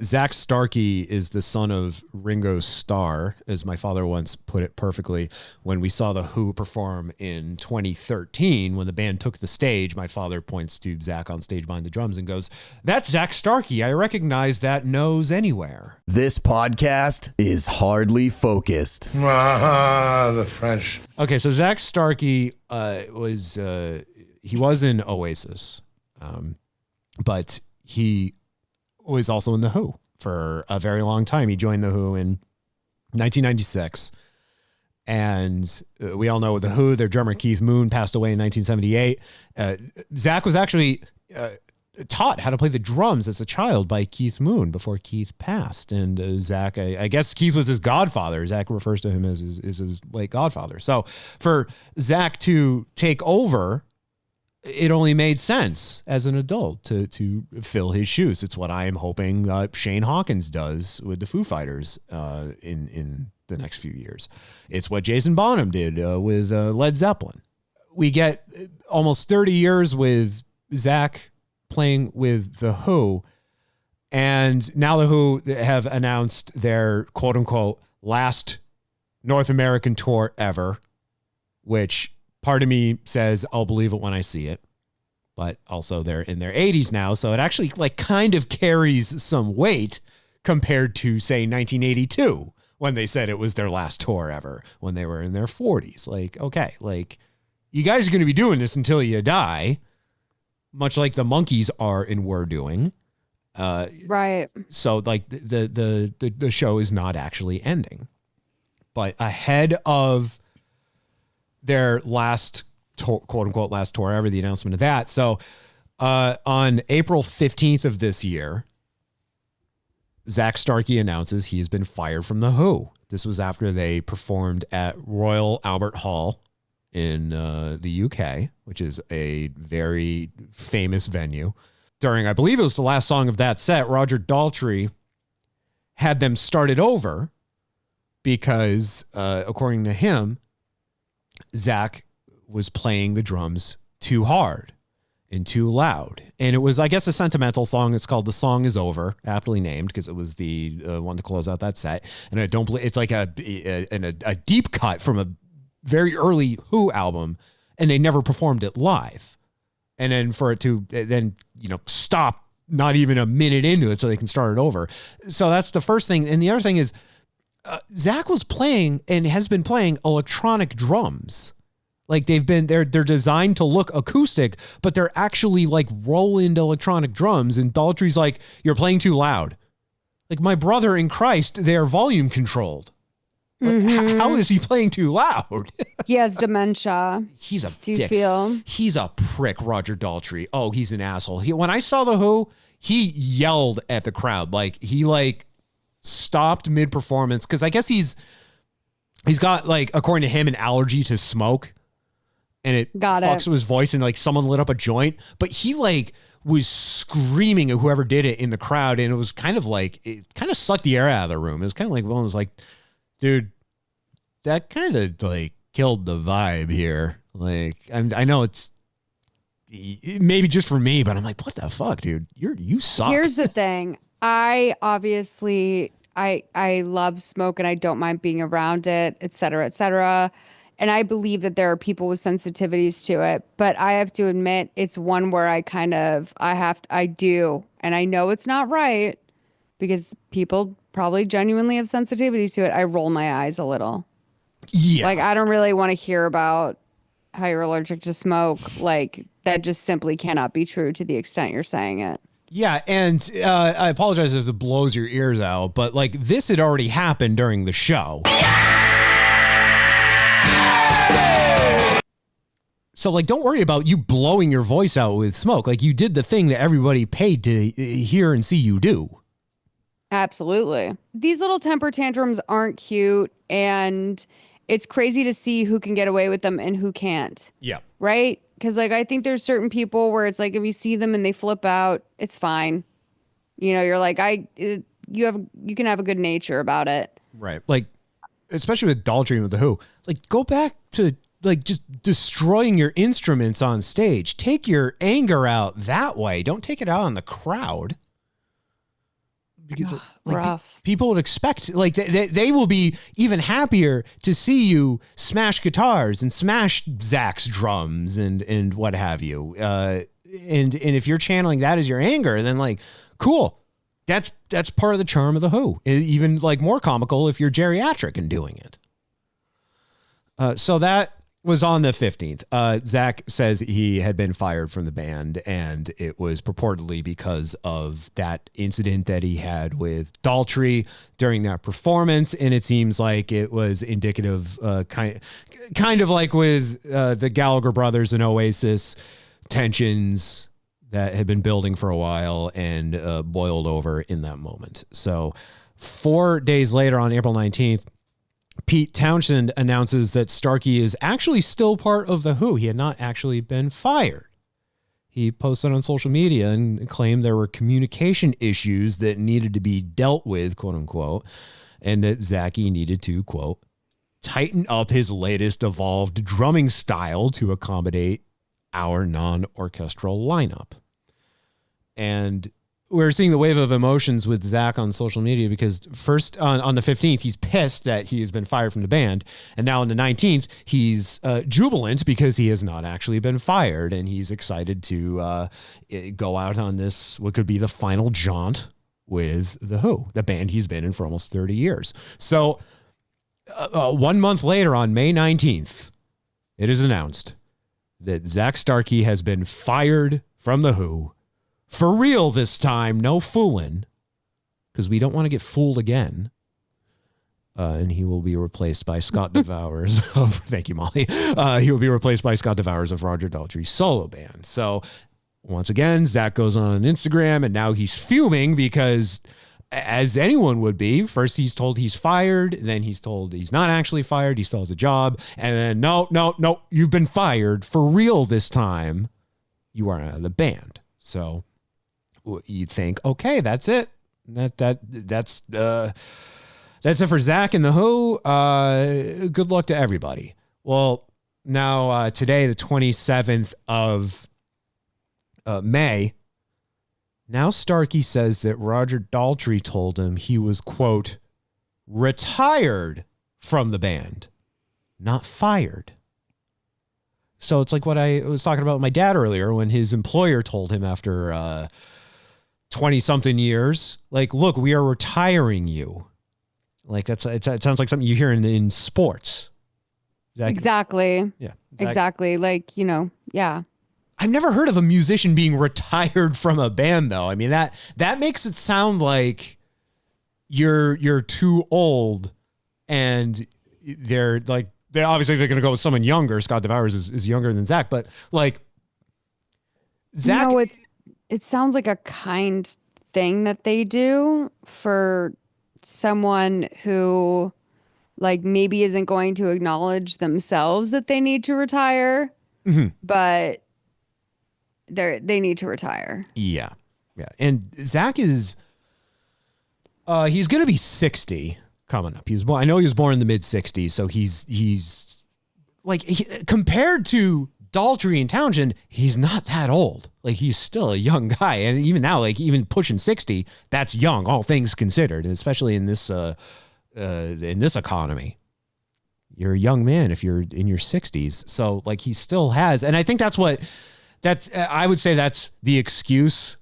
Zak Starkey is the son of Ringo Starr, as my father once put it perfectly. When we saw The Who perform in 2013, when the band took the stage, my father points to Zak on stage behind the drums and goes, "That's Zak Starkey. I recognize that nose anywhere." This podcast is hardly focused. The French. Okay, so Zak Starkey was in Oasis, but he was also in The Who for a very long time. He joined The Who in 1996. And we all know The Who, their drummer Keith Moon passed away in 1978. Zak was actually taught how to play the drums as a child by Keith Moon before Keith passed. And Zak, I guess Keith was his godfather. Zak refers to him as his late godfather. So for Zak to take over, it only made sense as an adult to fill his shoes. It's what I am hoping Shane Hawkins does with the Foo Fighters in the next few years. It's what Jason Bonham did with Led Zeppelin. We get almost 30 years with Zak playing with The Who, and now The Who have announced their quote-unquote last North American tour ever, which part of me says I'll believe it when I see it, but also they're in their 80s now, so it actually like kind of carries some weight compared to, say, 1982 when they said it was their last tour ever when they were in their 40s. Like, okay, like you guys are going to be doing this until you die, much like the Monkees are and were doing. Right. So like the show is not actually ending, but ahead of their last tour, quote unquote last tour ever, the announcement of that. So on April 15th of this year, Zak Starkey announces he has been fired from The Who. This was after they performed at Royal Albert Hall in the UK, which is a very famous venue. During, I believe it was the last song of that set, Roger Daltrey had them started over because, according to him, Zak was playing the drums too hard and too loud. And it was, I guess, a sentimental song. It's called The Song Is Over, aptly named because it was the one to close out that set. And I don't believe it's like a deep cut from a very early Who album, and they never performed it live. And then for it to then, stop not even a minute into it so they can start it over. So that's the first thing. And the other thing is, Zak was playing and has been playing electronic drums. Like they're designed to look acoustic, but they're actually like roll-in electronic drums. And Daltrey's like, "You're playing too loud." Like, my brother in Christ, they are volume controlled. Like, how is he playing too loud? He has dementia. He's a Do you dick. feel? He's a prick, Roger Daltrey. Oh, he's an asshole. When I saw The Who, he yelled at the crowd. Like, he stopped mid-performance because I guess he's got, like, according to him, an allergy to smoke, and it fucks with his voice, and like someone lit up a joint, but he was screaming at whoever did it in the crowd, and it was kind of like, it kind of sucked the air out of the room. It was kind of like, one was like, dude, that kind of like killed the vibe here. Like, I know it's maybe just for me, but I'm like, what the fuck, dude? You suck. Here's the thing. I obviously, I love smoke and I don't mind being around it, et cetera, et cetera. And I believe that there are people with sensitivities to it, but I have to admit it's one where I do. And I know it's not right because people probably genuinely have sensitivities to it. I roll my eyes a little. Yeah. Like, I don't really want to hear about how you're allergic to smoke. Like, that just simply cannot be true to the extent you're saying it. Yeah, and I apologize if it blows your ears out, but like this had already happened during the show. So like, don't worry about you blowing your voice out with smoke. Like, you did the thing that everybody paid to hear and see you do. Absolutely. These little temper tantrums aren't cute, and it's crazy to see who can get away with them and who can't. Yeah. Right? Because like, I think there's certain people where it's like, if you see them and they flip out, it's fine. You're like, you can have a good nature about it. Right. Like, especially with Daltrey and with The Who, like, go back to like just destroying your instruments on stage. Take your anger out that way. Don't take it out on the crowd. because Rough. people would expect, like, they will be even happier to see you smash guitars and smash Zak's drums and what have you. And if you're channeling that as your anger, then like, cool. That's part of the charm of the Who. Even like more comical if you're geriatric and doing it. So that was on the 15th. Zak says he had been fired from the band, and it was purportedly because of that incident that he had with Daltrey during that performance. And it seems like it was indicative, kind of like with the Gallagher brothers and Oasis, tensions that had been building for a while and boiled over in that moment. So 4 days later, on April 19th, Pete Townshend announces that Starkey is actually still part of the Who. He had not actually been fired. He posted on social media and claimed there were communication issues that needed to be dealt with, quote unquote, and that Zachy needed to, quote, tighten up his latest evolved drumming style to accommodate our non-orchestral lineup. And we're seeing the wave of emotions with Zak on social media because first on the 15th, he's pissed that he has been fired from the band. And now on the 19th, he's jubilant because he has not actually been fired. And he's excited to go out on this, what could be the final jaunt with the Who, the band he's been in for almost 30 years. So 1 month later, on May 19th, it is announced that Zak Starkey has been fired from the Who. For real this time, no fooling, because we don't want to get fooled again. And he will be replaced by Scott Devowers of, thank you, Molly. He will be replaced by Scott Devowers of Roger Daltrey's solo band. So once again, Zak goes on Instagram and now he's fuming because, as anyone would be, first he's told he's fired, then he's told he's not actually fired, he still has a job, and then no, you've been fired for real this time. You are out of the band. So you think, okay, that's it. That's it for Zak and the Who. Good luck to everybody. Well, now today, the 27th of May, now Starkey says that Roger Daltrey told him he was, quote, retired from the band, not fired. So it's like what I was talking about with my dad earlier when his employer told him after 20-something years, like, look, we are retiring you. Like, it sounds like something you hear in sports. Exactly. Yeah. Exactly. Like, yeah. I've never heard of a musician being retired from a band, though. I mean, that makes it sound like you're too old, and they're going to go with someone younger. Scott Devowers is younger than Zak, but like Zak, it sounds like a kind thing that they do for someone who like maybe isn't going to acknowledge themselves that they need to retire, but they need to retire. Yeah. And Zak is, he's going to be 60 coming up. I know he was born in the mid 60s. So he's like, compared to Daltrey and Townshend, he's not that old. Like, he's still a young guy. And even now, like, even pushing 60, that's young, all things considered, and especially in this economy. You're a young man if you're in your 60s. So like, he still has, and I think I would say that's the excuse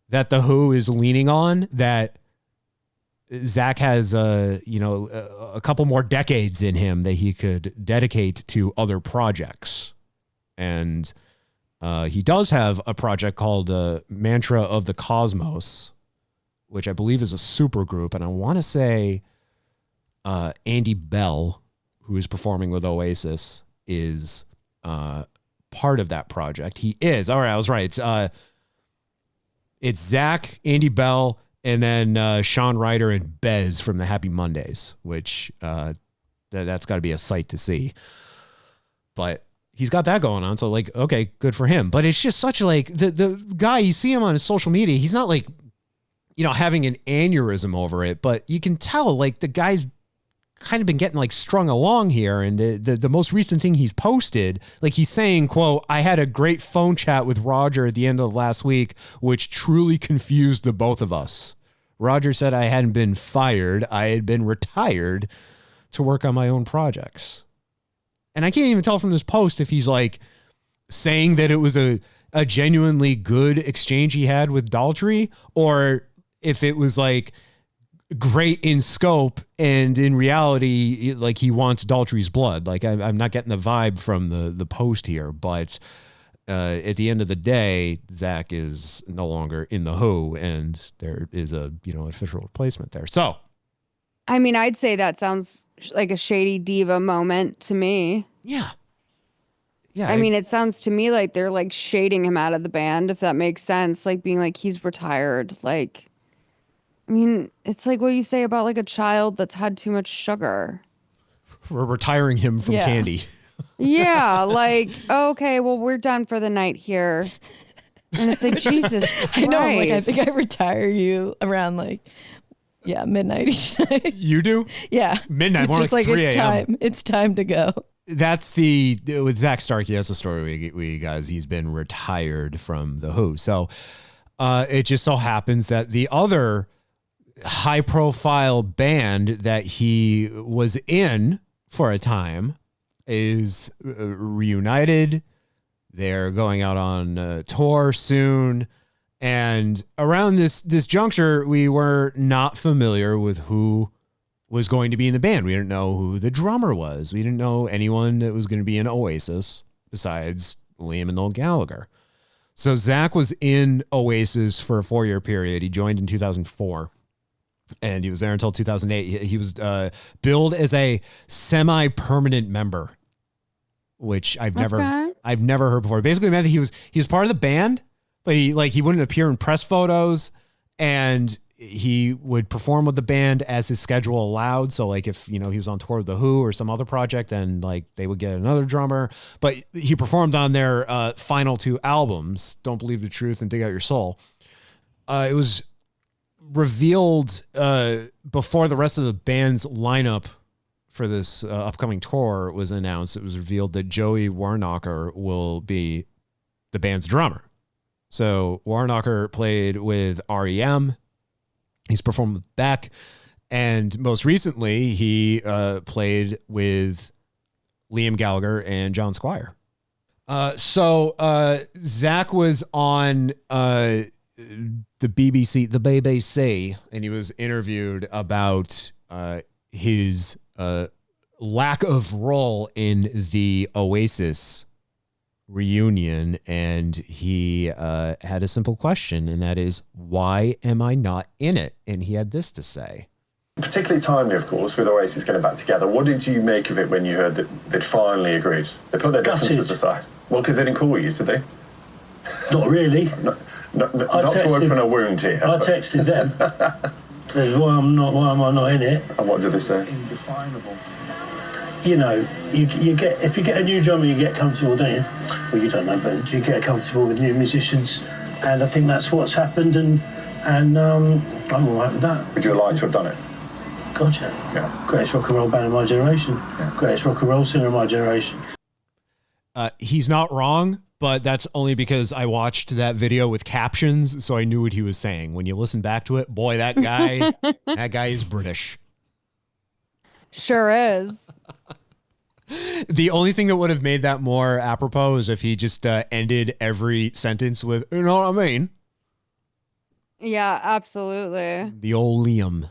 that the Who is leaning on, that Zak has a couple more decades in him that he could dedicate to other projects. And he does have a project called Mantra of the Cosmos, which I believe is a super group. And I want to say Andy Bell, who is performing with Oasis, is part of that project. He is. All right, I was right. It's Zak, Andy Bell, and then Sean Ryder and Bez from the Happy Mondays, which that's got to be a sight to see. But he's got that going on. So like, okay, good for him. But it's just such like the guy, you see him on his social media, he's not like, having an aneurysm over it, but you can tell like the guy's kind of been getting like strung along here. And the most recent thing he's posted, like he's saying, quote, I had a great phone chat with Roger at the end of last week, which truly confused the both of us. Roger said I hadn't been fired. I had been retired to work on my own projects. And I can't even tell from this post if he's like saying that it was a genuinely good exchange he had with Daltrey, or if it was like great in scope and in reality, like he wants Daltrey's blood. Like I'm not getting the vibe from the post here, but at the end of the day, Zach is no longer in the Who, and there is a official replacement there. So, I mean, I'd say that sounds like a shady diva moment to me. yeah. I mean, it sounds to me like they're like shading him out of the band, if that makes sense. Like being like, he's retired. Like, I mean, it's like what you say about like a child that's had too much sugar. We're retiring him from candy. Yeah. Like, okay, well, we're done for the night here. And it's like, Jesus Christ. I know. I'm like, I think I retire you around like, midnight each night. You do? Yeah. Midnight, more just like 3 it's a.m. time. It's time to go. That's with Zak Starkey. That's the story we guys. He's been retired from the Who. So it just so happens that the other high profile band that he was in for a time is reunited. They're going out on tour soon. And around this juncture, we were not familiar with who was going to be in the band. We didn't know who the drummer was. We didn't know anyone that was going to be in Oasis besides Liam and Noel Gallagher. So Zach was in Oasis for a 4-year period. He joined in 2004, and he was there until 2008. He was billed as a semi-permanent member, which I've never heard before. Basically, it meant that he was part of the band, but he wouldn't appear in press photos, and he would perform with the band as his schedule allowed. So like if, he was on tour with The Who or some other project, then like they would get another drummer. But he performed on their final 2 albums, Don't Believe the Truth and Dig Out Your Soul. It was revealed before the rest of the band's lineup for this upcoming tour was announced. It was revealed that Joey Warnocker will be the band's drummer. So Warnocker played with REM. He's performed with Beck, and most recently he played with Liam Gallagher and John Squire. So Zach was on the BBC, and he was interviewed about his lack of role in the Oasis reunion, and he had a simple question, and that is, why am I not in it? And he had this to say. Particularly timely, of course, with Oasis getting back together. What did you make of it when you heard that they'd finally agreed? They put their differences aside. Well, because they didn't call you, did they? Not really. Not to open a wound here. I texted them. Why am I not in it? And what did they say? Indefinable. You get, if you get a new drummer, you get comfortable, don't you? Well, you don't know, but you get comfortable with new musicians, and I think that's what's happened, and I'm all right with that. Would you like to have done it? God, yeah. Greatest rock and roll band of my generation. Yeah. Greatest rock and roll singer of my generation. He's not wrong, but that's only because I watched that video with captions, so I knew what he was saying. When you listen back to it, boy, that guy is British. Sure is. The only thing that would have made that more apropos is if he just ended every sentence with, you know what I mean? Yeah, absolutely. The old Liam.